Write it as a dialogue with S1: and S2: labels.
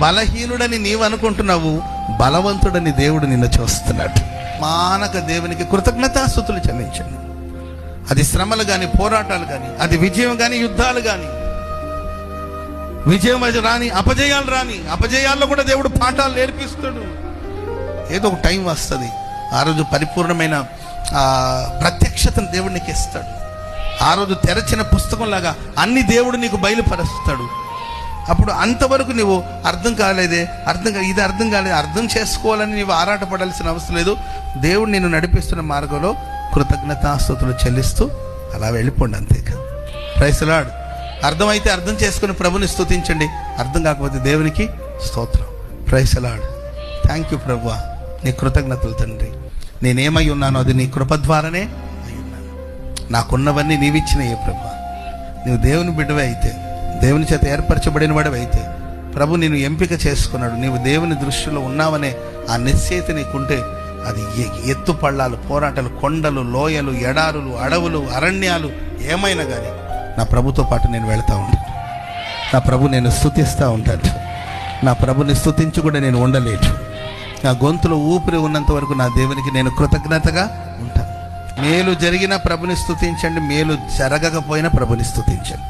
S1: బలహీనుడని నీవు అనుకుంటున్నావు, బలవంతుడని దేవుడు నిన్ను చూస్తున్నాడు. మానక దేవునికి కృతజ్ఞతాస్తుతులు చెల్లించండి. అది శ్రమలు కానీ, పోరాటాలు కానీ, అది విజయం కానీ, యుద్ధాలు కానీ, విజయం రాని, అపజయాలు రాని, అపజయాల్లో కూడా దేవుడు పాఠాలు నేర్పిస్తాడు. ఏదో ఒక టైం వస్తుంది, ఆ రోజు పరిపూర్ణమైన ప్రత్యక్షతను దేవుడు నీకు ఇస్తాడు. ఆ రోజు తెరచిన పుస్తకంలాగా అన్ని దేవుడు నీకు బయలుపరుస్తాడు. అప్పుడు అంతవరకు నువ్వు అర్థం కాలేదే, ఇది అర్థం కాలేదు, అర్థం చేసుకోవాలని నీవు ఆరాటపడాల్సిన అవసరం లేదు. దేవుడు నిన్ను నడిపిస్తున్న మార్గంలో కృతజ్ఞతాస్తుతులు చెల్లిస్తూ అలా వెళ్ళిపోండి, అంతేకా. Praise the lord. అర్థమైతే అర్థం చేసుకుని ప్రభుని స్తుతించండి, అర్థం కాకపోతే దేవునికి స్తోత్రం. Praise the lord. Thank you ప్రభువా, నీ కృతజ్ఞతలు తండ్రి. నేనేమై ఉన్నానో అది నీ కృప ద్వారానే అయి ఉన్నాను. నాకున్నవన్నీ నీవిచ్చినయే ప్రభువా. నీవు దేవుని బిడ్డవే అయితే, దేవుని చేత ఏర్పరచబడిన వాడివి అయితే, ప్రభు నిన్ను ఎంపిక చేసుకున్నాడు. నీవు దేవుని దృష్టిలో ఉన్నావనే ఆ నిశ్చయిత నీకుంటే, అది ఎత్తు పళ్ళాలు, పోరాటాలు, కొండలు, లోయలు, ఎడారులు, అడవులు, అరణ్యాలు ఏమైనా కానీ నా ప్రభుతో పాటు నేను వెళ్తూ ఉంటాను. నా ప్రభు నేను స్తుతిస్తూ ఉంటాను. నా ప్రభుని స్తుతించి కూడా నేను ఉండలేను. నా గొంతులో ఊపిరి ఉన్నంత వరకు నా దేవునికి నేను కృతజ్ఞతగా ఉంటాను. మేలు జరిగిన ప్రభుని స్తుతించండి, మేలు జరగకపోయినా ప్రభుని స్తుతించండి.